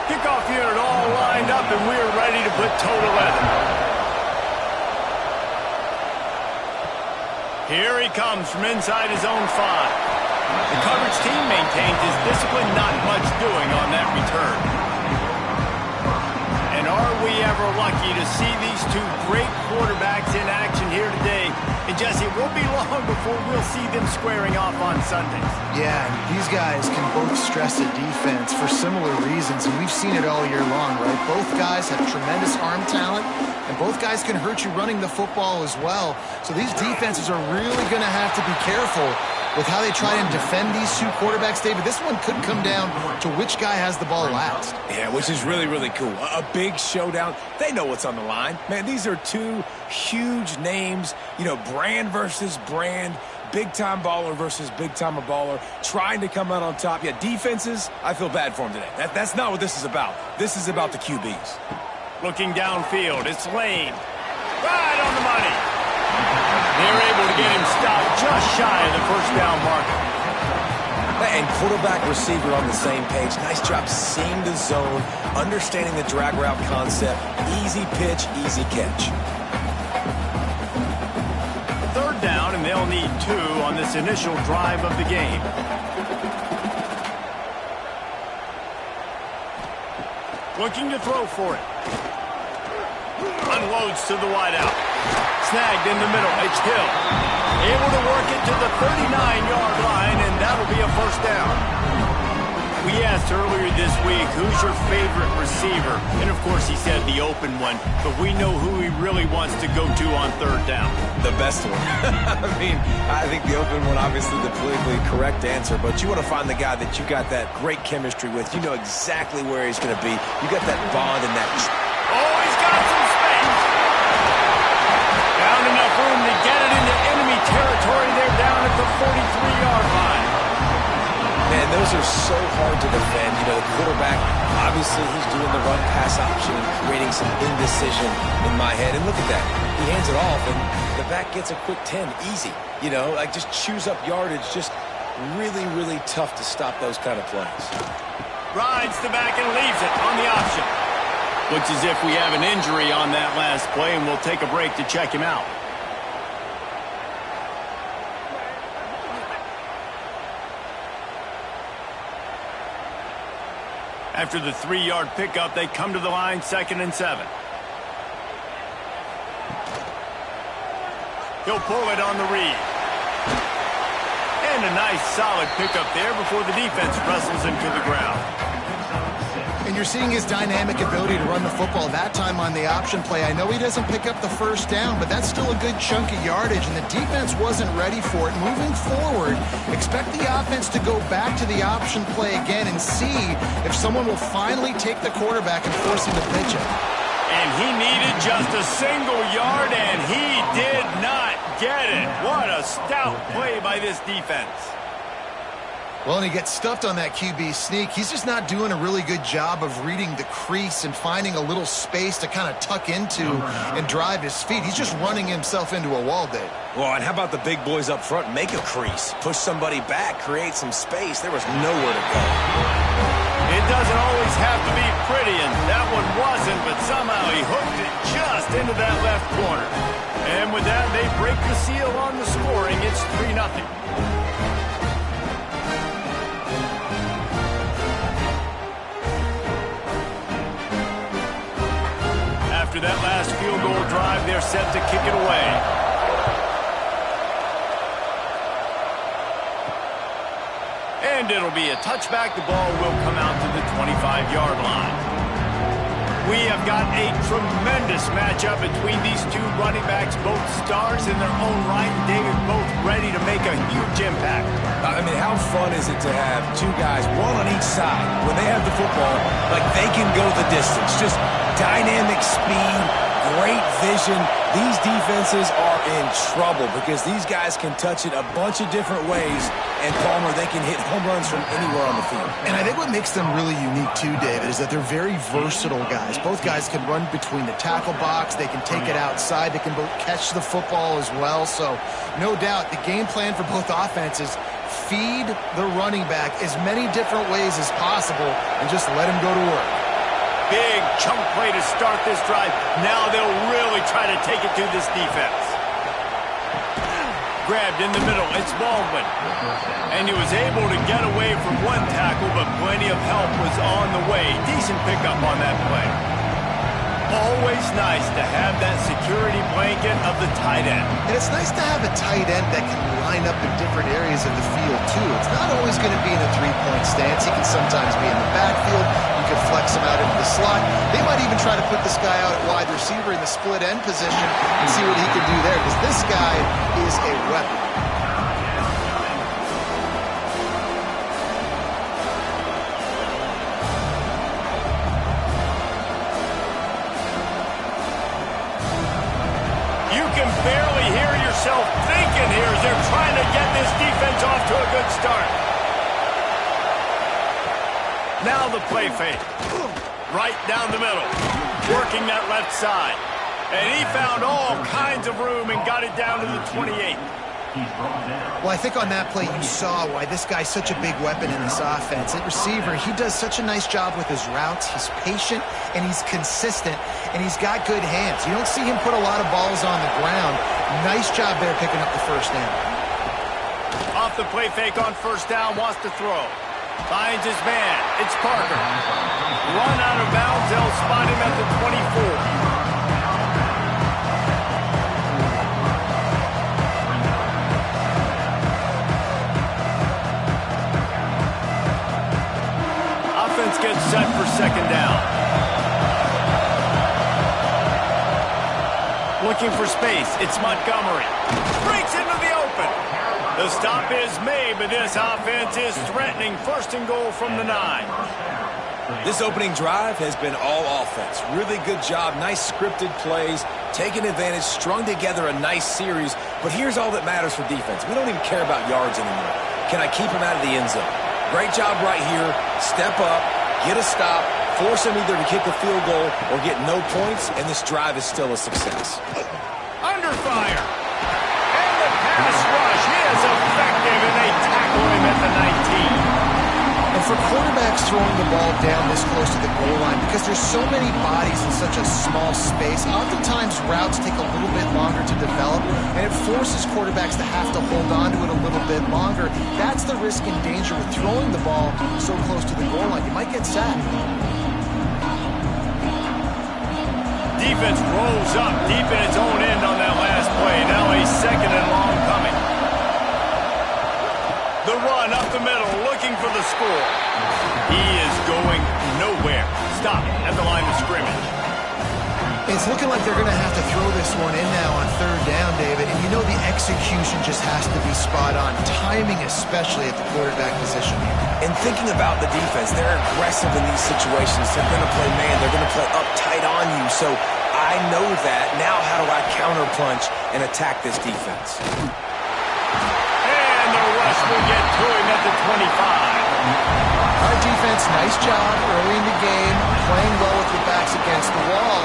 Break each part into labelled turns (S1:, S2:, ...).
S1: Kickoff unit all lined up, and we're ready to put total leather. Here he comes from inside his own 5. The coverage team maintains his discipline, not much doing on that return. And are we ever lucky to see these two great quarterbacks in action here today? And Jesse, it won't be long before we'll see them squaring off on Sundays.
S2: Yeah, these guys can both stress a defense for similar reasons, and we've seen it all year long, right? Both guys have tremendous arm talent, and both guys can hurt you running the football as well. So these defenses are really going to have to be careful with how they try and defend these two quarterbacks, David. This one could come down to which guy has the ball last.
S3: Yeah, which is really, really cool. A big showdown. They know what's on the line. Man, these are two huge names, you know, brand versus brand, big-time baller versus big-time baller, trying to come out on top. Yeah, defenses, I feel bad for them today. That's not what this is about. This is about the QBs.
S1: Looking downfield, it's Lane. Right on the money. They're able to get him stopped just shy of the first down marker.
S3: And quarterback, receiver on the same page. Nice job seeing the zone, understanding the drag route concept. Easy pitch, easy catch.
S1: Third down, and they'll need 2 on this initial drive of the game. Looking to throw for it. Unloads to the wideout. Snagged in the middle. It's Hill. Able to work it to the 39-yard line, and that'll be a first down. We asked earlier this week, who's your favorite receiver? And, of course, he said the open one, but we know who he really wants to go to on third down.
S3: The best one. I mean, I think the open one, obviously the politically correct answer, but you want to find the guy that you got that great chemistry with. You know exactly where he's going to be. You got that bond and that...
S1: Oh, he's got some space. Found enough room to get it into enemy territory. They're down at the 43-yard line.
S3: Man, those are so hard to defend. You know, the quarterback, obviously he's doing the run-pass option and creating some indecision in my head. And look at that. He hands it off, and the back gets a quick 10. Easy. You know, like just chews up yardage. Just really, really tough to stop those kind of plays.
S1: Rides the back and leaves it on the option. Looks as if we have an injury on that last play, and we'll take a break to check him out. After the 3-yard pickup, they come to the line, 2nd and 7. He'll pull it on the read. And a nice solid pickup there before the defense wrestles him to the ground.
S2: And you're seeing his dynamic ability to run the football. That time on the option play, I know he doesn't pick up the first down, but that's still a good chunk of yardage, and the defense wasn't ready for it. Moving forward, expect the offense to go back to the option play again and see if someone will finally take the quarterback and force him to pitch it.
S1: And he needed just a single yard, and he did not get it. What a stout play by this defense.
S2: Well, and he gets stuffed on that QB sneak. He's just not doing a really good job of reading the crease and finding a little space to kind of tuck into and drive his feet. He's just running himself into a wall, Dave.
S3: Well, and how about the big boys up front? Make a crease. Push somebody back. Create some space. There was nowhere to go.
S1: It doesn't always have to be pretty, and that one wasn't, but somehow he hooked it just into that left corner. And with that, they break the seal on the scoring. It's 3-0. After that last field goal drive, they're set to kick it away. And it'll be a touchback. The ball will come out to the 25-yard line. We have got a tremendous matchup between these two running backs, both stars in their own right, and David, both ready to make a huge impact.
S3: I mean, how fun is it to have two guys, one on each side, when they have the football, like they can go the distance. Just dynamic speed, great vision. These defenses are in trouble because these guys can touch it a bunch of different ways, and Palmer, they can hit home runs from anywhere on the field.
S2: And I think what makes them really unique too, David, is that they're very versatile guys. Both guys can run between the tackle box. They can take it outside. They can both catch the football as well. So no doubt the game plan for both offenses, feed the running back as many different ways as possible and just let him go to work.
S1: big chunk play to start this drive. Now they'll really try to take it to this defense. Grabbed in the middle. It's Baldwin. And he was able to get away from one tackle, but plenty of help was on the way. Decent pickup on that play. Always nice to have that security blanket of the tight end.
S2: And it's nice to have a tight end that can line up in different areas of the field, too. It's not always going to be in a three-point stance. He can sometimes be in the backfield. You can flex him out into the slot. They might even try to put this guy out at wide receiver in the split end position and see what he can do there, because this guy is a weapon.
S1: Barely hear yourself thinking here as they're trying to get this defense off to a good start. Now the play fake. Right down the middle. Working that left side. And he found all kinds of room and got it down to the 28.
S2: Well, I think on that play you saw why this guy's such a big weapon in this offense. At receiver, he does such a nice job with his routes. He's patient, and he's consistent, and he's got good hands. You don't see him put a lot of balls on the ground. Nice job there picking up the first down.
S1: Off the play fake on first down, wants to throw. Finds his man. It's Parker. Run out of bounds. They'll spot him at the 24. Gets set for second down. Looking for space. It's Montgomery. Breaks into the open. The stop is made, but this offense is threatening first and goal from the 9.
S3: This opening drive has been all offense. Really good job. Nice scripted plays. Taking advantage. Strung together a nice series. But here's all that matters for defense. We don't even care about yards anymore. Can I keep him out of the end zone? Great job right here. Step up. Get a stop, force him either to kick a field goal or get no points, and this drive is still a success.
S1: Under fire. And the pass rush. He is effective, and they tackle him at the 19.
S2: And for quarterbacks throwing the ball down this close to the goal line, because there's so many bodies in such a small space, oftentimes routes take a little bit longer to develop, and it forces quarterbacks to have to hold on to it a little bit longer. That's the risk and danger with throwing the ball so close to the goal line. You might get sacked.
S1: Defense rolls up deep in its own end on that last play. Now a second and long coming. The run up the middle, looking for the score. He is going nowhere. Stop at the line of scrimmage.
S2: It's looking like they're going to have to throw this one in now on third down, David. And you know the execution just has to be spot on. Timing especially at the quarterback position.
S3: And thinking about the defense, they're aggressive in these situations. They're going to play man. They're going to play up tight on you. So I know that. Now how do I counterpunch and attack this defense?
S1: Will get to him at the 25.
S2: Our defense, nice job early in the game, playing well with your backs against the wall.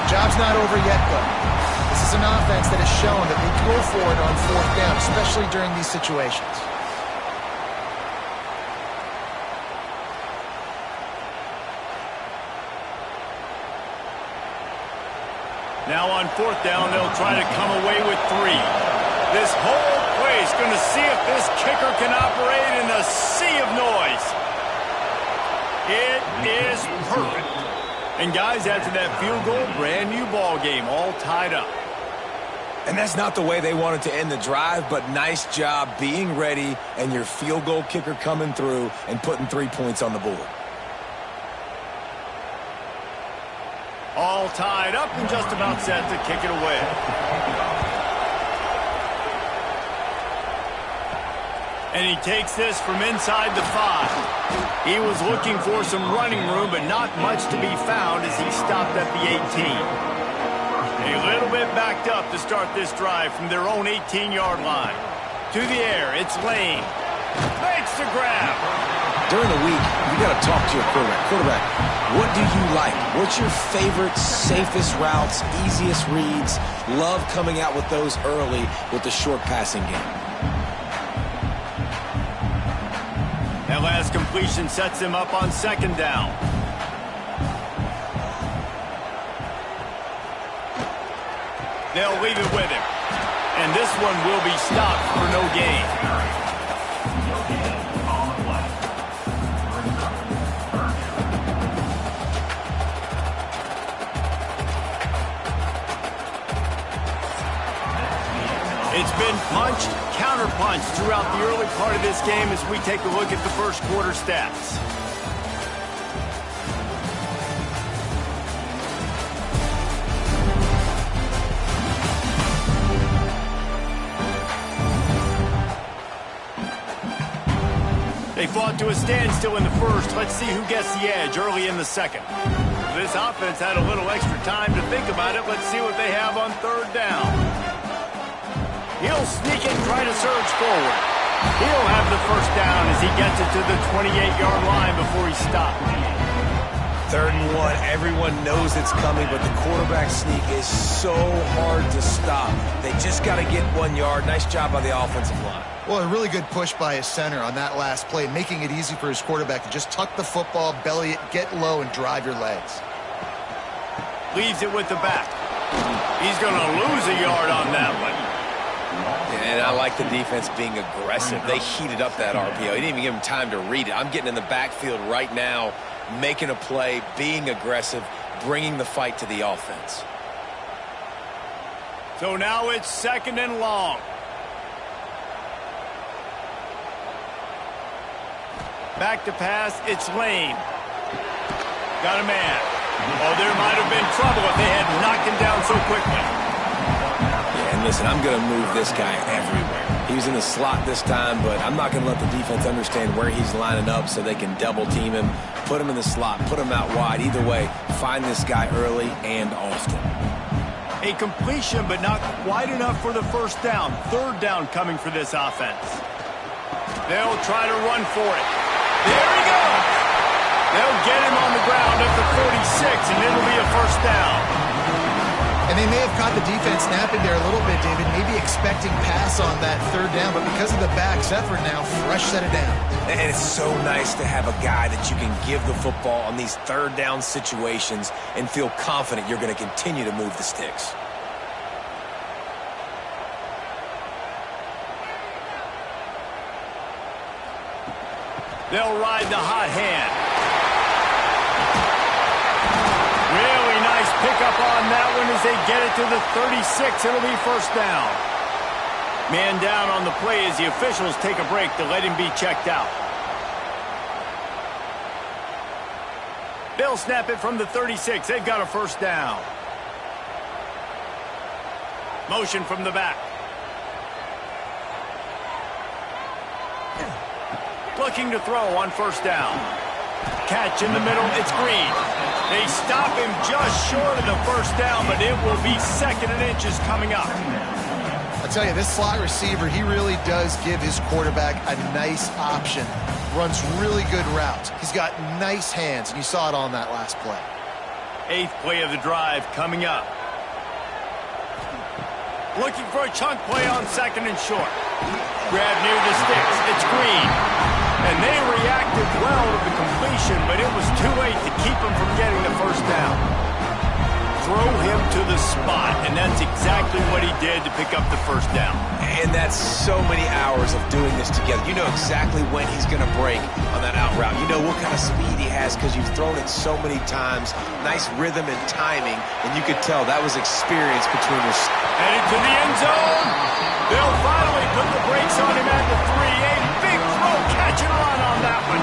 S2: The job's not over yet, though. This is an offense that has shown that they can go for it on fourth down, especially during these situations.
S1: Now on fourth down, they'll try to come away with 3. This whole place going to see if this kicker can operate in a sea of noise. It is perfect. And guys, after that field goal, brand new ball game, all tied up.
S3: And that's not the way they wanted to end the drive, but nice job being ready and your field goal kicker coming through and putting 3 points on the board.
S1: All tied up and just about set to kick it away. And he takes this from inside the 5. He was looking for some running room, but not much to be found as he stopped at the 18. A little bit backed up to start this drive from their own 18-yard line. To the air, it's Lane. Makes the grab.
S3: During the week, you got to talk to your quarterback. Quarterback, what do you like? What's your favorite, safest routes, easiest reads? Love coming out with those early with the short passing game.
S1: That last completion sets him up on second down. They'll leave it with him. And this one will be stopped for no gain. It's been punched, counter-punched throughout the early part of this game as we take a look at the first quarter stats. They fought to a standstill in the first. Let's see who gets the edge early in the second. This offense had a little extra time to think about it. Let's see what they have on third down. He'll sneak it, try to surge forward. He'll have the first down as he gets it to the 28-yard line before he stopped.
S3: 3rd and 1, everyone knows it's coming, but the quarterback sneak is so hard to stop. They just got to get 1 yard. Nice job by the offensive line.
S2: Well, a really good push by his center on that last play, making it easy for his quarterback to just tuck the football, belly it, get low, and drive your legs.
S1: Leaves it with the back. He's going to lose a yard on that one.
S3: And I like the defense being aggressive. They heated up that RPO. He didn't even give him time to read it. I'm getting in the backfield right now, making a play, being aggressive, bringing the fight to the offense.
S1: So now it's 2nd and long. Back to pass, it's Lane. Got a man. Oh, there might have been trouble if they had knocked him down so quickly.
S3: Yeah, and listen, I'm going to move this guy everywhere. He was in the slot this time, but I'm not going to let the defense understand where he's lining up so they can double team him, put him in the slot, put him out wide. Either way, find this guy early and often.
S1: A completion, but not quite enough for the first down. 3rd down coming for this offense. They'll try to run for it. There he goes. They'll get him on the ground at the 46, and it'll be a first down.
S2: And they may have caught the defense napping there a little bit, David, maybe expecting pass on that 3rd down, but because of the back's effort now, fresh set of downs.
S3: And it's so nice to have a guy that you can give the football on these 3rd down situations and feel confident you're going to continue to move the sticks.
S1: They'll ride the hot hand. Really nice pickup on that one as they get it to the 36. It'll be first down. Man down on the play as the officials take a break to let him be checked out. They'll snap it from the 36. They've got a first down. Motion from the back. Looking to throw on first down. Catch in the middle, it's Green. They stop him just short of the first down, but it will be 2nd and inches coming up.
S2: I tell you, this slot receiver, he really does give his quarterback a nice option. Runs really good routes. He's got nice hands, and you saw it on that last play.
S1: 8th play of the drive coming up. Looking for a chunk play on 2nd and short. Grab near the sticks, it's Green. And they reacted well to the completion, but it was too late to keep him from getting the first down. Throw him to the spot, and that's exactly what he did to pick up the first down.
S3: And that's so many hours of doing this together. You know exactly when he's going to break on that out route. You know what kind of speed he has because you've thrown it so many times. Nice rhythm and timing, and you could tell that was experience between your...
S1: Headed to the end zone. They'll finally put the brakes on him at the 3. A big throw, catch and run on that one.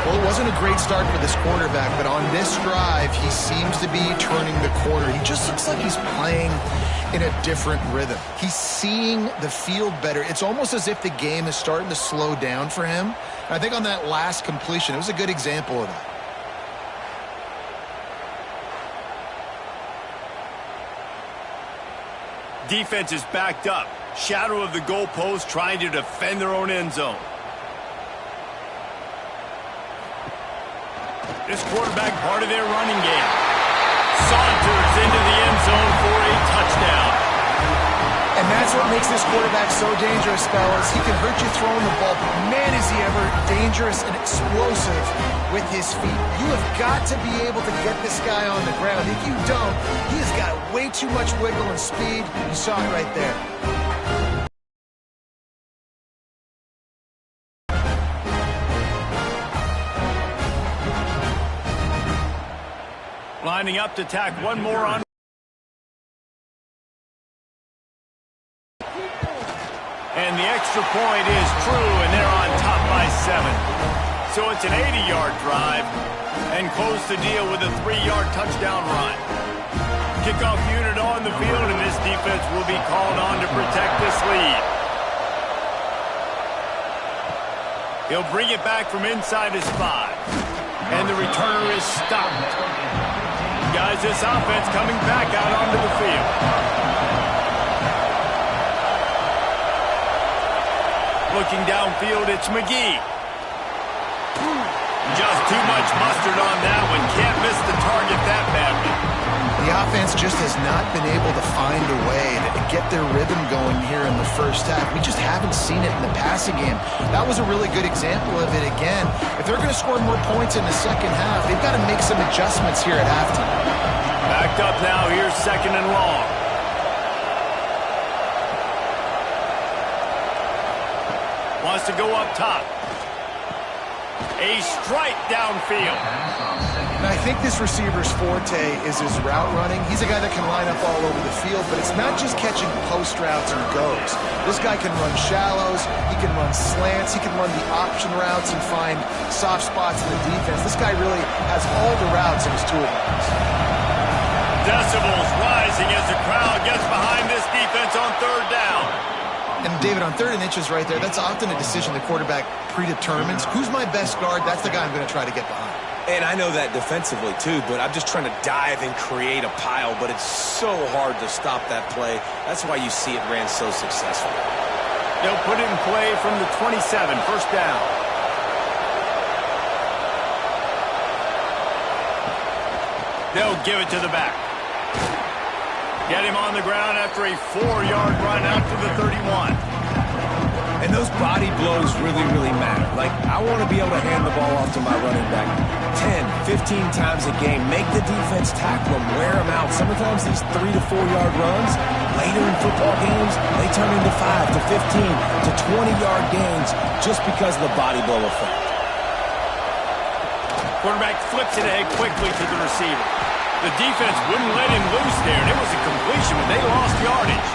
S2: Well, it wasn't a great start for this quarterback, but on this drive, he seems to be turning the corner. He just looks like he's playing in a different rhythm. He's seeing the field better. It's almost as if the game is starting to slow down for him. And I think on that last completion, it was a good example of that.
S1: Defense is backed up. Shadow of the goalpost trying to defend their own end zone. This quarterback part of their running game. Saunters into the end zone for a touchdown.
S2: And that's That's what makes this quarterback so dangerous, fellas. He can hurt you throwing the ball, but man, is he ever dangerous and explosive with his feet. You have got to be able to get this guy on the ground. If you don't, he has got way too much wiggle and speed. You saw it right there.
S1: Lining up to tack one more on. And the extra point is true, and they're on top by 7. So it's an 80-yard drive, and close the deal with a 3-yard touchdown run. Kickoff unit on the field, and this defense will be called on to protect this lead. He'll bring it back from inside his 5. And the returner is stopped. Guys, this offense coming back out onto the field. Looking downfield, it's McGee. Just too much mustard on that one. Can't miss the target that badly.
S2: The offense just has not been able to find a way to get their rhythm going here in the first half. We just haven't seen it in the passing game. That was a really good example of it again. If they're going to score more points in the second half, they've got to make some adjustments here at halftime.
S1: Backed up now, here's 2nd and long. Wants to go up top. A strike downfield.
S2: And I think this receiver's forte is his route running. He's a guy that can line up all over the field, but it's not just catching post routes and goes. This guy can run shallows, he can run slants, he can run the option routes and find soft spots in the defense. This guy really has all the routes in his toolbox.
S1: Decibels rising as the crowd gets behind this defense on 3rd down.
S2: And David, on 3rd and inches right there, that's often a decision the quarterback predetermines. Who's my best guard? That's the guy I'm going to try to get behind.
S3: And I know that defensively, too, but I'm just trying to dive and create a pile, but it's so hard to stop that play. That's why you see it ran so successful.
S1: They'll put it in play from the 27, 1st down. They'll give it to the back. Get him on the ground after a 4-yard run out to the 31.
S3: And those body blows really, really matter. Like, I want to be able to hand the ball off to my running back 10, 15 times a game. Make the defense tackle them, wear them out. Sometimes these 3 to 4-yard runs, later in football games, they turn into 5 to 15 to 20-yard gains just because of the body blow effect.
S1: Quarterback flips it ahead quickly to the receiver. The defense wouldn't let him loose there, and it was a completion, but they lost yardage.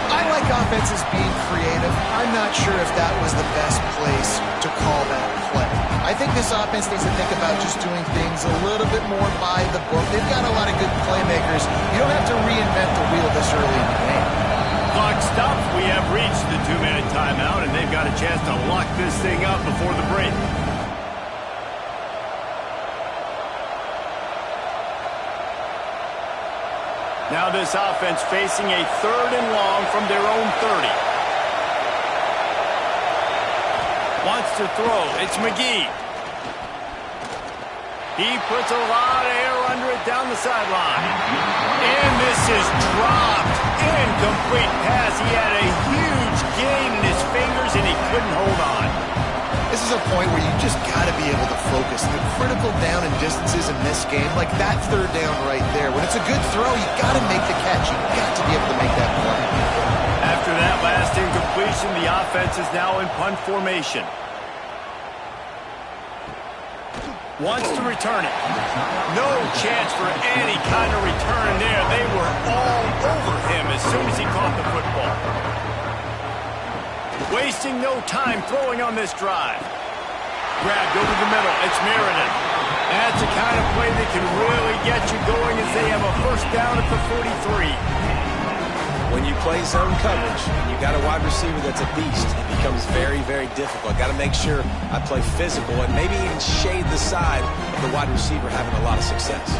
S2: I like offenses being creative. I'm not sure if that was the best place to call that play. I think this offense needs to think about just doing things a little bit more by the book. They've got a lot of good playmakers. You don't have to reinvent the wheel this early in the game.
S1: Clock stops. We have reached the 2-minute timeout, and they've got a chance to lock this thing up before the break. Now this offense facing a 3rd and long from their own 30. Wants to throw. It's McGee. He puts a lot of air under it down the sideline. And this is dropped. Incomplete pass. He had a huge gain in his fingers, and he couldn't hold on.
S2: This is a point where you just got to be able to focus. The critical down and distances in this game, like that 3rd down right there. When it's a good throw, you got to make the catch. You got to be able to make that play.
S1: After that last incompletion, the offense is now in punt formation. Wants to return it. No chance for any kind of return there. They were all over him as soon as he caught the football. Wasting no time throwing on this drive. Grabbed over the middle. It's Meredith. That's the kind of play that can really get you going as they have a 1st down at the 43.
S3: When you play zone coverage and you got a wide receiver that's a beast, it becomes very, very difficult. Got to make sure I play physical and maybe even shade the side of the wide receiver having a lot of success.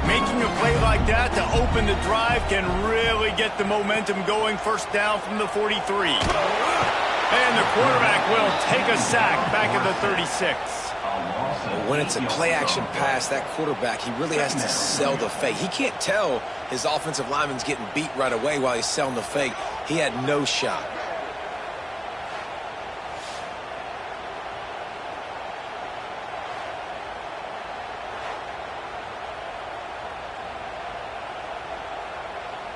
S1: Making a play like that to open the drive can really get the momentum going. 1st down from the 43. And the quarterback will take a sack back at the 36.
S3: When it's a play-action pass, that quarterback, he really has to sell the fake. He can't tell his offensive lineman's getting beat right away while he's selling the fake. He had no shot.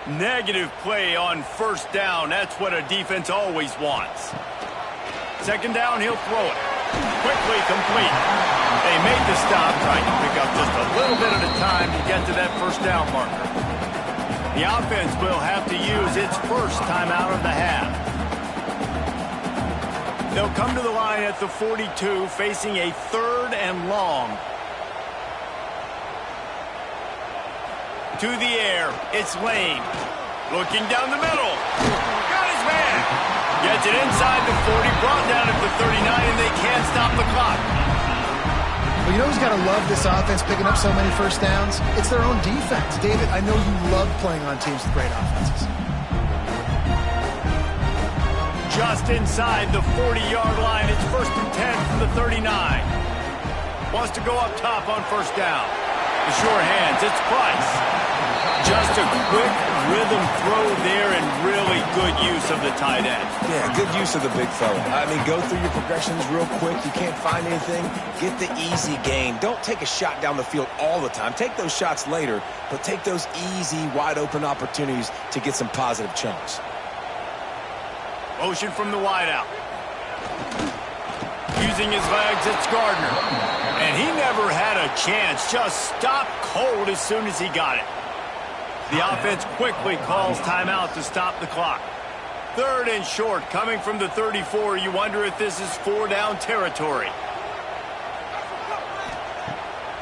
S1: Negative play on first down. That's what a defense always wants. Second down, he'll throw it. Quickly complete. They made the stop, trying to pick up just a little bit at a time to get to that first down marker. The offense will have to use its first timeout of the half. They'll come to the line at the 42, facing a 3rd and long. To the air, it's Lane. Looking down the middle. Got his man. Gets it inside the 40, brought down at the 39, and they can't stop the clock.
S2: Well, you know who's got to love this offense picking up so many first downs? It's their own defense. David, I know you love playing on teams with great offenses.
S1: Just inside the 40-yard line, it's 1st and 10 from the 39. Wants to go up top on first down. The sure hands, it's Price. Just a quick rhythm throw there and really good use of the tight end.
S3: Yeah, good use of the big fella. I mean, go through your progressions real quick. You can't find anything. Get the easy gain. Don't take a shot down the field all the time. Take those shots later, but take those easy, wide-open opportunities to get some positive chunks.
S1: Motion from the wideout. Using his legs, it's Gardner. And he never had a chance. Just stopped cold as soon as he got it. The offense quickly calls timeout to stop the clock. 3rd and short, coming from the 34. You wonder if this is 4-down territory.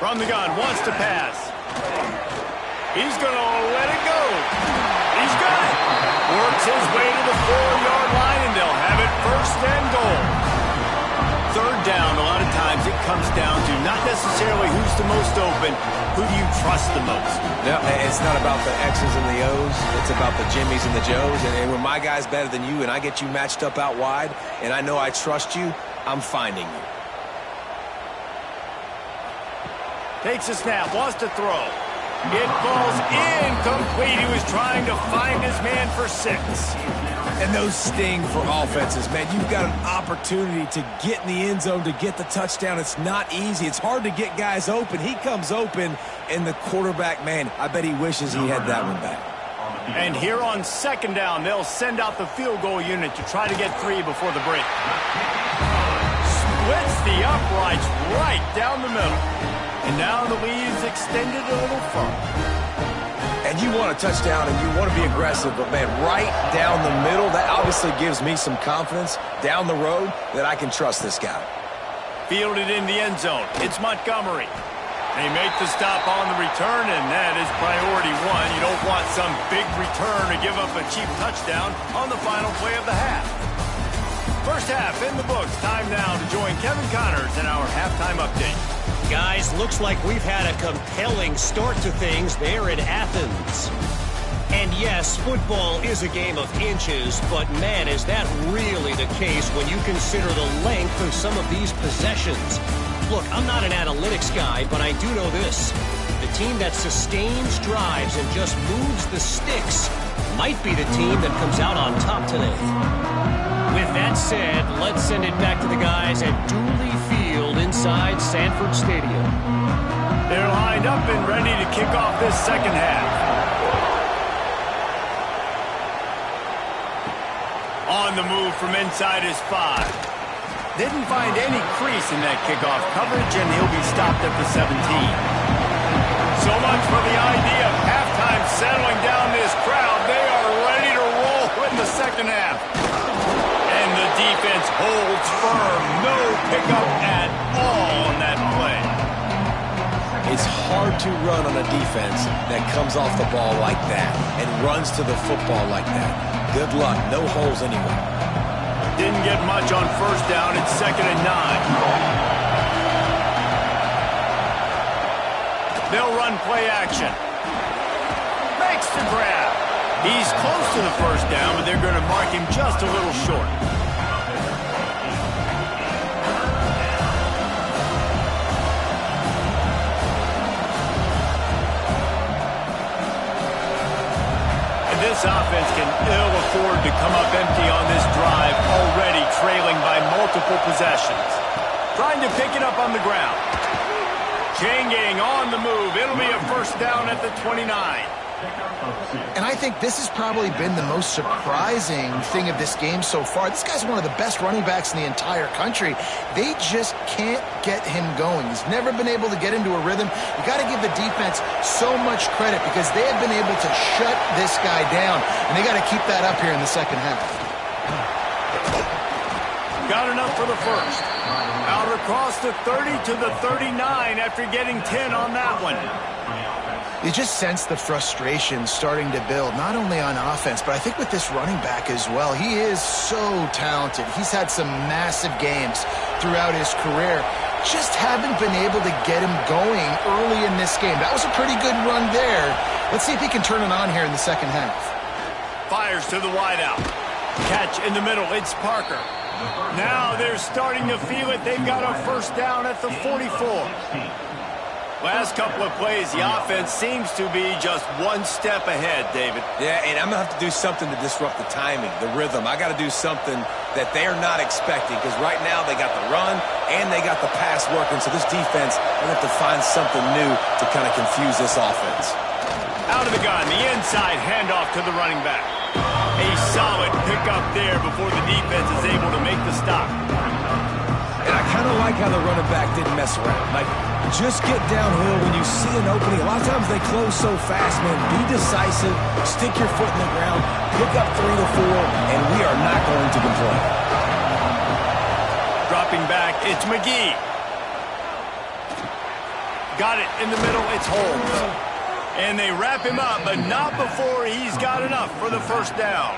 S1: From the gun, wants to pass. He's going to let it go. He's got it. Works his way to the 4-yard line, and they'll have it 1st and goal. 3rd down, a lot of times it comes down to not necessarily who's the most open, who do you trust the most?
S3: No, it's not about the X's and the O's. It's about the Jimmies and the Joes. And when my guy's better than you and I get you matched up out wide and I know I trust you, I'm finding you.
S1: Takes a snap, wants to throw. It falls incomplete. He was trying to find his man for 6.
S3: And those sting for offenses, man. You've got an opportunity to get in the end zone, to get the touchdown. It's not easy. It's hard to get guys open. He comes open, and the quarterback, man, I bet he wishes he had that one back.
S1: And here on 2nd down, they'll send out the field goal unit to try to get 3 before the break. Splits the uprights right down the middle. And now the lead's extended a little further.
S3: And you want a touchdown and you want to be aggressive, but, man, right down the middle, that obviously gives me some confidence down the road that I can trust this guy.
S1: Fielded in the end zone. It's Montgomery. They make the stop on the return, and that is priority 1. You don't want some big return to give up a cheap touchdown on the final play of the half. First half in the books. Time now to join Kevin Connors in our halftime update.
S4: Guys, looks like we've had a compelling start to things there in Athens. And yes, football is a game of inches, but man, is that really the case when you consider the length of some of these possessions. Look, I'm not an analytics guy, but I do know this. The team that sustains drives and just moves the sticks might be the team that comes out on top today. With that said, let's send it back to the guys at Dooley Field inside Sanford Stadium.
S1: They're lined up and ready to kick off this second half. On the move from inside his 5. Didn't find any crease in that kickoff coverage, and he'll be stopped at the 17. So much for the idea of halftime settling down this crowd. They are ready to roll in the second half. And the defense holds firm. No pickup at all on that play.
S3: It's hard to run on a defense that comes off the ball like that and runs to the football like that. Good luck. No holes anywhere.
S1: Didn't get much on first down. It's 2nd and 9. They'll run play action. Makes the grab. He's close to the first down, but they're going to mark him just a little short. multiple possessions. Trying to pick it up on the ground. Chain gang on the move. It'll be a first down at the 29.
S2: And I think this has probably been the most surprising thing of this game so far. This guy's one of the best running backs in the entire country. They just can't get him going. He's never been able to get into a rhythm. You got to give the defense so much credit because they have been able to shut this guy down, and they got to keep that up here in the second half.
S1: Got enough for the first. Out across the 30 to the 39 after getting 10 on that one.
S2: You just sense the frustration starting to build, not only on offense, but I think with this running back as well. He is so talented. He's had some massive games throughout his career. Just haven't been able to get him going early in this game. That was a pretty good run there. Let's see if he can turn it on here in the second half.
S1: Fires to the wideout. Catch in the middle. It's Parker. Now they're starting to feel it. They've got a first down at the 44. Last couple of plays, the offense seems to be just one step ahead, David.
S3: Yeah, and I'm going to have to do something to disrupt the timing, the rhythm. I got to do something that they're not expecting because right now they got the run and they got the pass working. So this defense, they have to find something new to kind of confuse this offense.
S1: Out of the gun, the inside handoff to the running back. A solid pickup there before the defense is able to make the stop.
S3: And I kind of like how the running back didn't mess around. Like, just get downhill when you see an opening. A lot of times they close so fast, man. Be decisive, stick your foot in the ground, pick up 3 to 4, and we are not going to complain.
S1: Dropping back, it's McGee. Got it in the middle, it's Holmes. And they wrap him up, but not before he's got enough for the first down.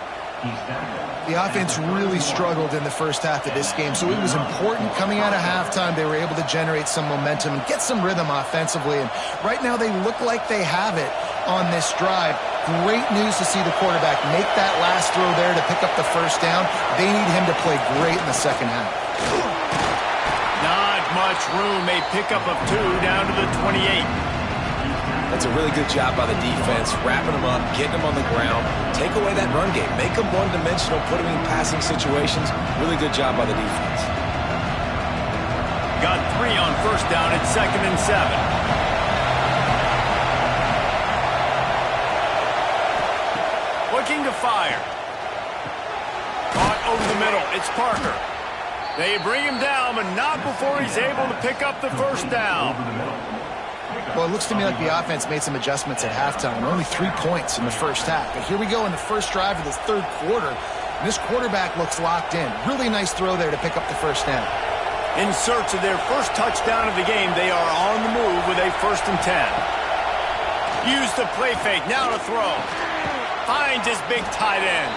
S2: The offense really struggled in the first half of this game, so it was important coming out of halftime. They were able to generate some momentum and get some rhythm offensively, and right now they look like they have it on this drive. Great news to see the quarterback make that last throw there to pick up the first down. They need him to play great in the second half.
S1: Not much room. A pickup of 2 down to the 28.
S3: That's a really good job by the defense, wrapping them up, getting them on the ground, take away that run game, make them one-dimensional, put them in passing situations. Really good job by the defense.
S1: Got 3 on first down at 2nd and 7. Looking to fire. Caught over the middle. It's Parker. They bring him down, but not before he's able to pick up the first down.
S2: Well, it looks to me like the offense made some adjustments at halftime. Only 3 points in the first half. But here we go in the first drive of this third quarter. And this quarterback looks locked in. Really nice throw there to pick up the first down.
S1: In search of their first touchdown of the game, they are on the move with a 1st and 10. Use the play fake, now to throw. Finds his big tight end.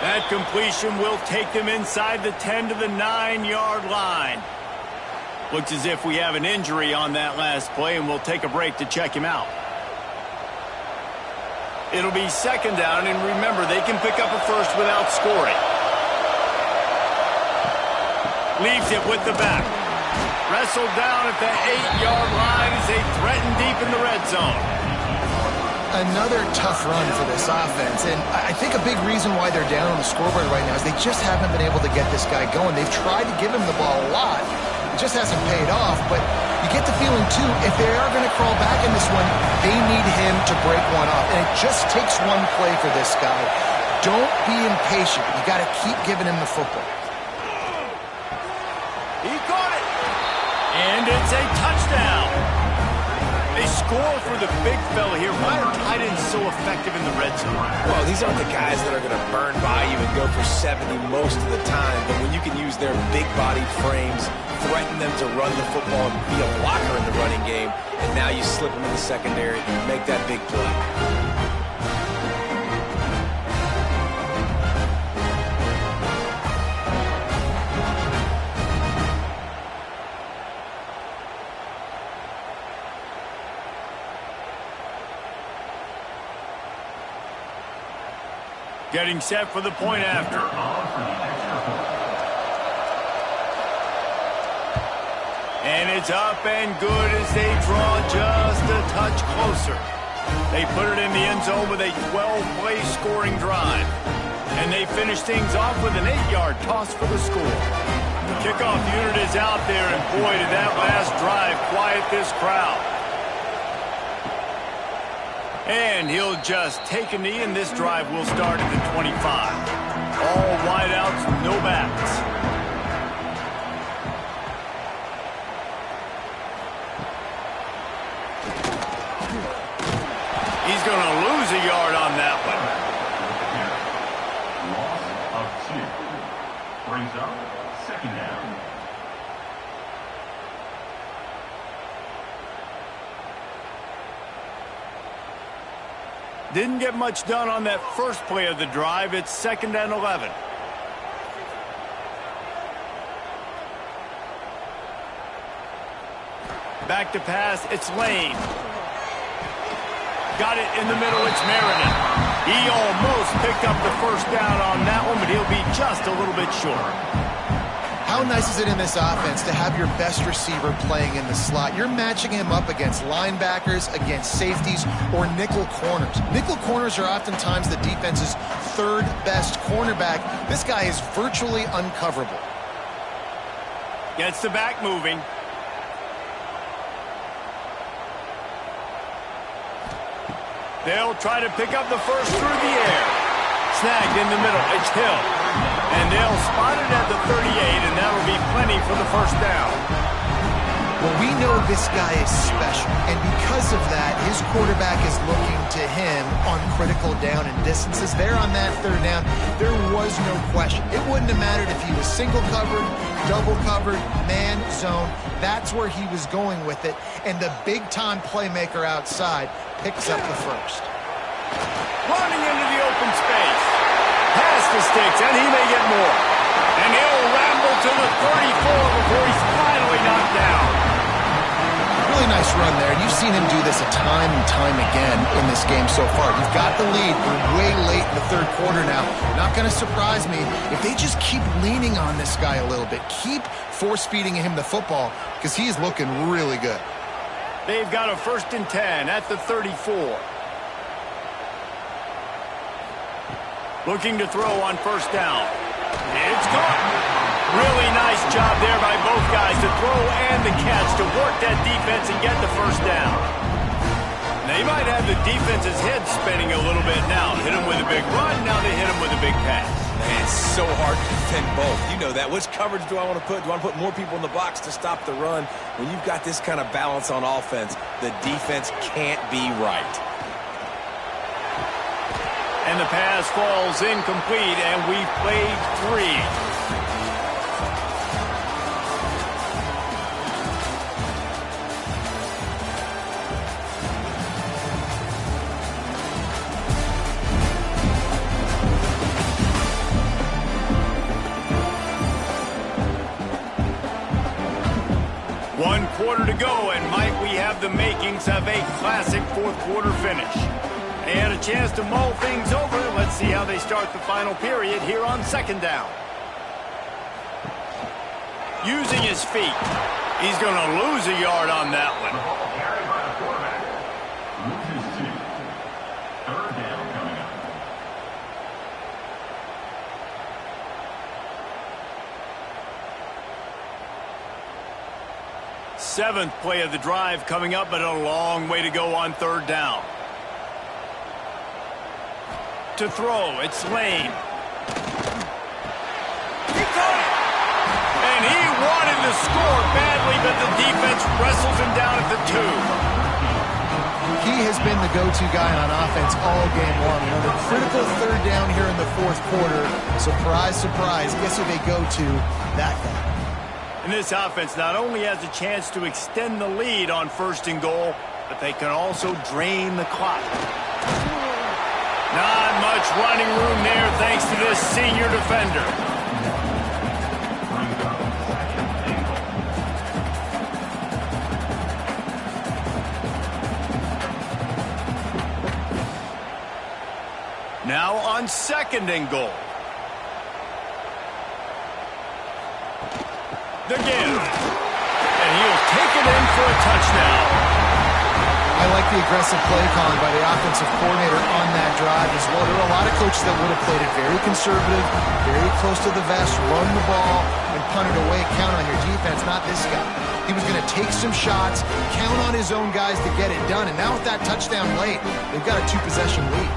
S1: That completion will take them inside the 10 to the 9-yard line. Looks as if we have an injury on that last play, and we'll take a break to check him out. It'll be 2nd down, and remember, they can pick up a first without scoring. Leaves it with the back. Wrestled down at the 8-yard line as they threaten deep in the red zone.
S2: Another tough run for this offense, and I think a big reason why they're down on the scoreboard right now is they just haven't been able to get this guy going. They've tried to give him the ball a lot. It just hasn't paid off, but you get the feeling, too, if they are going to crawl back in this one, they need him to break one off, and it just takes one play for this guy. Don't be impatient. You got to keep giving him the football.
S1: He caught it, and it's a touchdown. They score for the big fella here. Why are tight ends so effective in the red zone?
S3: Well, these aren't the guys that are going to burn by you and go for 70 most of the time, but when you can use their big-bodied frames, threaten them to run the football and be a blocker in the running game, and now you slip them in the secondary, make that big play.
S1: Getting set for the point after. And it's up and good as they draw just a touch closer. They put it in the end zone with a 12-play scoring drive. And they finish things off with an 8-yard toss for the score. Kickoff unit is out there, and boy, did that last drive quiet this crowd. And he'll just take a knee, and this drive will start at the 25. All wideouts, no backs. He's going to lose a yard on that one.
S5: Loss of 2. Brings up second down.
S1: Didn't get much done on that first play of the drive. It's 2nd and 11. Back to pass. It's Lane. Got it in the middle. It's Meriden. He almost picked up the first down on that one, but he'll be just a little bit short.
S2: How nice is it in this offense to have your best receiver playing in the slot? You're matching him up against linebackers, against safeties, or nickel corners. Nickel corners are oftentimes the defense's third best cornerback. This guy is virtually uncoverable.
S1: Gets the back moving. They'll try to pick up the first through the air. Snagged in the middle. It's Hill. And they'll spot it at the 38, and that'll be plenty for the first down.
S2: Well, we know this guy is special, and because of that, his quarterback is looking to him on critical down and distances. There on that third down, there was no question. It wouldn't have mattered if he was single covered, double covered, man, zone. That's where he was going with it, and the big-time playmaker outside picks up the first.
S1: Running into the open space. Pass the sticks, and he may get more. And he'll ramble to the 34 before he's finally knocked down.
S2: Really nice run there, and you've seen him do this a time and time again in this game so far. You've got the lead. We're way late in the third quarter now. Not going to surprise me if they just keep leaning on this guy a little bit. Keep force-feeding him the football because he is looking really good.
S1: They've got a 1st and 10 at the 34. Looking to throw on first down. It's caught. Really nice job there by both guys to throw and the catch to work that defense and get the first down. They might have the defense's head spinning a little bit now. Hit him with a big run, now they hit him with a big pass.
S3: Man, it's so hard to defend both. You know that. Which coverage do I want to put? Do I want to put more people in the box to stop the run? When you've got this kind of balance on offense, the defense can't be right.
S1: And the pass falls incomplete, and we've played 3. One quarter to go, and might we have the makings of a classic fourth quarter finish. They had a chance to mull things over. Let's see how they start the final period here on 2nd down. Using his feet. He's going to lose a yard on that one.
S5: Carried by the quarterback. Loses 2. 3rd down coming up.
S1: Seventh play of the drive coming up, but a long way to go on 3rd down. To throw, it's Lane. He caught it! And he wanted to score badly, but the defense wrestles him down at the 2.
S2: He has been the go-to guy on offense all game long. You know, the critical 3rd down here in the 4th quarter. Surprise, surprise. Guess who they go to? That guy.
S1: And this offense not only has a chance to extend the lead on 1st and goal, but they can also drain the clock. Not much running room there thanks to this senior defender. Now on 2nd and goal. The give. And he'll take it in for a touchdown.
S2: I like the aggressive play calling by the offensive coordinator on that drive as well. There are a lot of coaches that would have played it very conservative, very close to the vest, run the ball, and punt it away. Count on your defense, not this guy. He was going to take some shots, count on his own guys to get it done. And now with that touchdown late, they've got a 2-possession lead.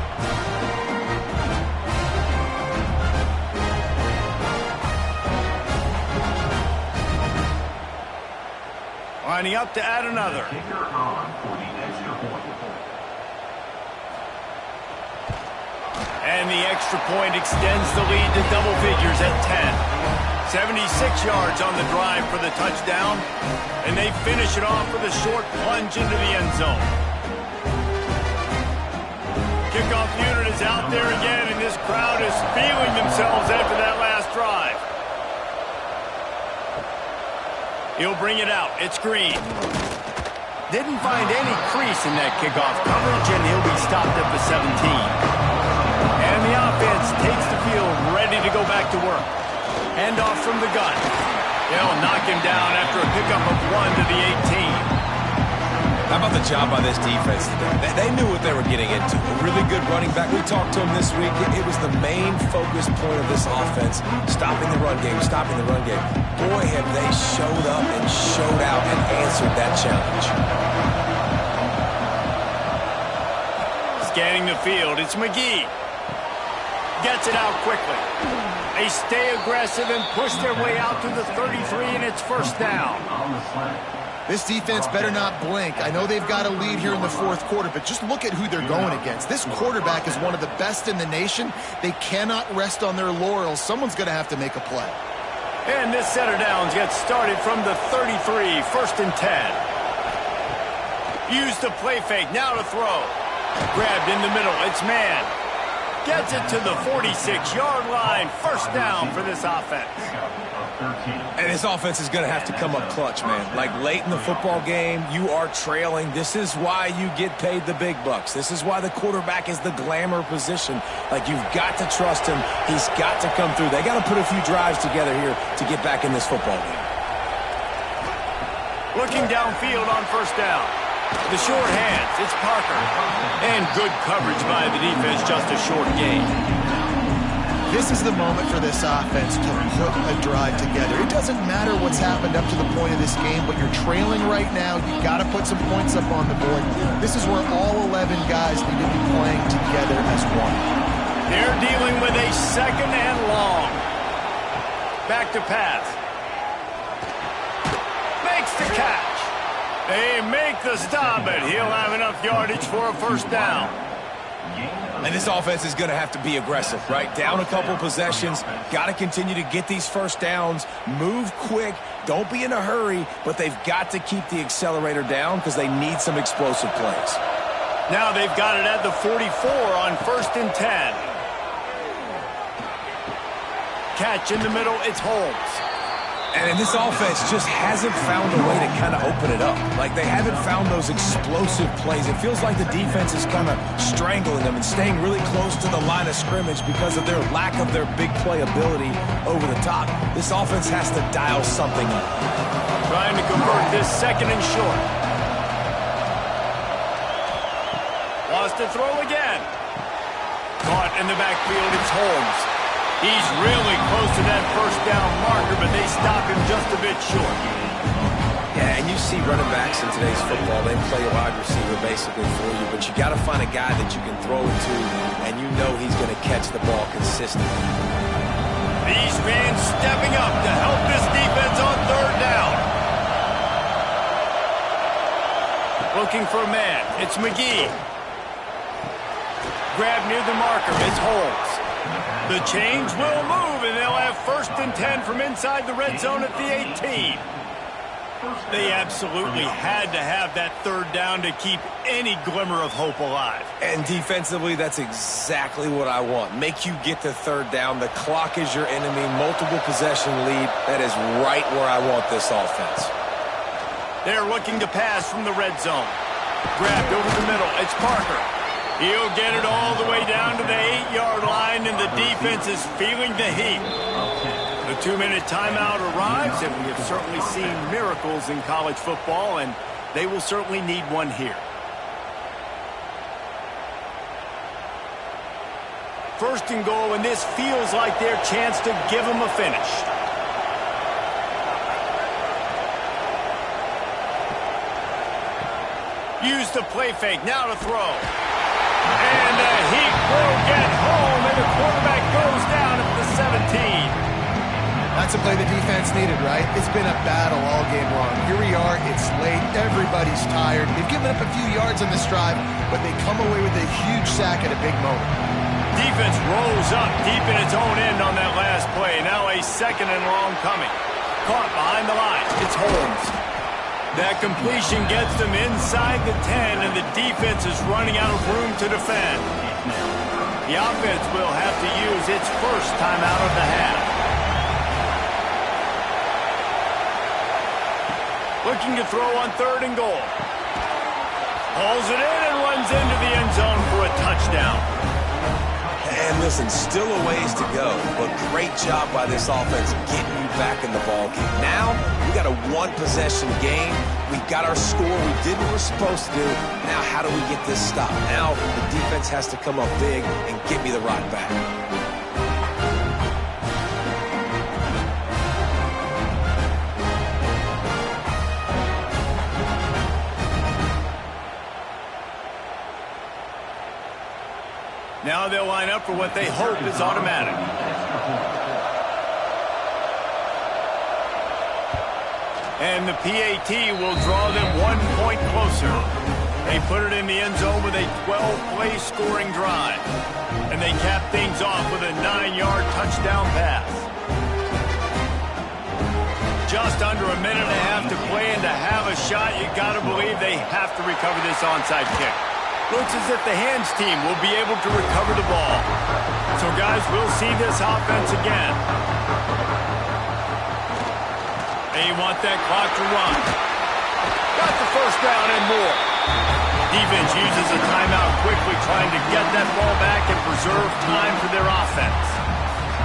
S1: Lining up to add another.
S5: Kicker on for the extra point.
S1: And the extra point extends the lead to double figures at 10. 76 yards on the drive for the touchdown, and they finish it off with a short plunge into the end zone. Kickoff unit is out there again, and this crowd is feeling themselves after that last drive. He'll bring it out. It's Green. Didn't find any crease in that kickoff coverage, and he'll be stopped at the 17. And the offense takes the field, ready to go back to work. Handoff from the gun. They'll knock him down after a pickup of 1 to the 18.
S3: How about the job by this defense today? They knew what they were getting into. A really good running back. We talked to him this week. It was the main focus point of this offense. Stopping the run game, stopping the run game. Boy, have they showed up and showed out and answered that challenge.
S1: Scanning the field, it's McGee. Gets it out quickly. They stay aggressive and push their way out to the 33, and it's first down.
S5: On the slant.
S2: This defense better not blink. I know they've got a lead here in the fourth quarter, but just look at who they're going against. This quarterback is one of the best in the nation. They cannot rest on their laurels. Someone's going to have to make a play.
S1: And this set of downs gets started from the 33, first and 10. Use the play fake, now to throw. Grabbed in the middle, it's man. Gets it to the 46-yard line, first down for this offense.
S3: And this offense is going to have to come up clutch, man. Like late in the football game, you are trailing. This is why you get paid the big bucks. This is why the quarterback is the glamour position. Like, you've got to trust him. He's got to come through. They got to put a few drives together here to get back in this football game.
S1: Looking downfield on first down. The short hands, it's Parker. And good coverage by the defense, just a short gain.
S2: This is the moment for this offense to put a drive together. It doesn't matter what's happened up to the point of this game, but you're trailing right now. You've got to put some points up on the board. This is where all 11 guys need to be playing together as one.
S1: They're dealing with a second and long. Back to pass. Makes the catch. They make the stop, and he'll have enough yardage for a first down.
S3: And this offense is going to have to be aggressive, right? Down a couple possessions. Got to continue to get these first downs. Move quick. Don't be in a hurry, but they've got to keep the accelerator down because they need some explosive plays.
S1: Now they've got it at the 44 on first and 10. Catch in the middle, it's Holmes.
S3: And this offense just hasn't found a way to kind of open it up. Like, they haven't found those explosive plays. It feels like the defense is kind of strangling them and staying really close to the line of scrimmage because of their lack of their big play ability over the top. This offense has to dial something up.
S1: Trying to convert this second and short. Wants to throw again. Caught in the backfield, it's Holmes. He's really close to that first down marker, but they stop him just a bit short.
S3: Yeah, and you see running backs in today's football, they play a wide receiver basically for you, but you got to find a guy that you can throw it to, and you know he's going to catch the ball consistently.
S1: These fans stepping up to help this defense on third down. Looking for a man. It's McGee. Grab near the marker. It's Holmes. The change will move, and they'll have first and 10 from inside the red zone at the 18. They absolutely had to have that third down to keep any glimmer of hope alive.
S3: And defensively, that's exactly what I want. Make you get the third down. The clock is your enemy. Multiple possession lead. That is right where I want this offense.
S1: They're looking to pass from the red zone. Grabbed over the middle. It's Parker. He'll get it all the way down to the 8-yard line, and the defense is feeling the heat. The 2-minute timeout arrives, and we have certainly seen miracles in college football, and they will certainly need one here. First and goal, and this feels like their chance to give them a finish. Use the play fake, now to throw. And he will get home, and the quarterback goes down at the 17.
S2: That's a play the defense needed, right? It's been a battle all game long. Here we are, it's late, everybody's tired. They've given up a few yards on this drive, but they come away with a huge sack at a big moment.
S1: Defense rolls up deep in its own end on that last play. Now a second and long coming. Caught behind the line. It's Holmes. That completion gets them inside the 10, and the defense is running out of room to defend. The offense will have to use its first timeout of the half. Looking to throw on third and goal. Hauls it in and runs into the end zone for a touchdown.
S3: And listen, still a ways to go, but great job by this offense getting you back in the ballgame. Now, we got a one-possession game. We got our score. We did what we're supposed to do. Now, how do we get this stopped? Now, the defense has to come up big and get me the rock back.
S1: Now they'll line up for what they hope is automatic. And the PAT will draw them 1 point closer. They put it in the end zone with a 12-play scoring drive. And they cap things off with a 9-yard touchdown pass. Just under a minute and a half to play, and to have a shot, you got to believe they have to recover this onside kick. Looks as if the hands team will be able to recover the ball. So, guys, we'll see this offense again. They want that clock to run. Got the first down and more. Defense uses a timeout quickly, trying to get that ball back and preserve time for their offense.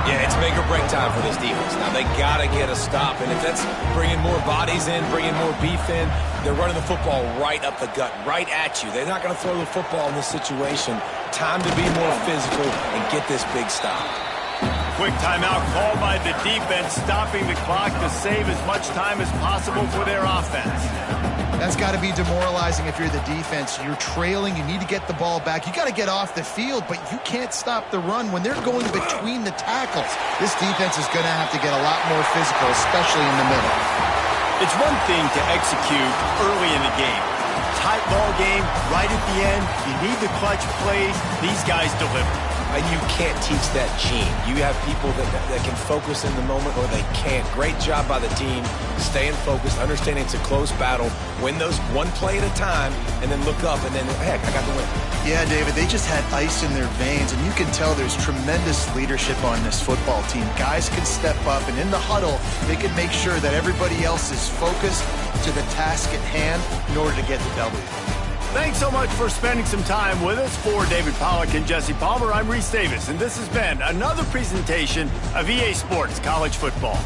S3: Yeah, it's make or break time for this defense. Now, they got to get a stop, and if that's bringing more bodies in, bringing more beef in, they're running the football right up the gut, right at you. They're not going to throw the football in this situation. Time to be more physical and get this big stop.
S1: Quick timeout called by the defense, stopping the clock to save as much time as possible for their offense.
S2: That's got to be demoralizing if you're the defense. You're trailing. You need to get the ball back. You got to get off the field, but you can't stop the run when they're going between the tackles. This defense is going to have to get a lot more physical, especially in the middle.
S1: It's one thing to execute early in the game. Tight ball game, right at the end. You need the clutch plays. These guys deliver.
S3: And you can't teach that gene. You have people that can focus in the moment or they can't. Great job by the team, staying focused, understanding it's a close battle, win those one play at a time, and then look up and then, heck, I got the win.
S2: Yeah, David, they just had ice in their veins, and you can tell there's tremendous leadership on this football team. Guys can step up, and in the huddle, they can make sure that everybody else is focused to the task at hand in order to get the W.
S1: Thanks so much for spending some time with us. For David Pollack and Jesse Palmer, I'm Reese Davis, and this has been another presentation of EA Sports College Football.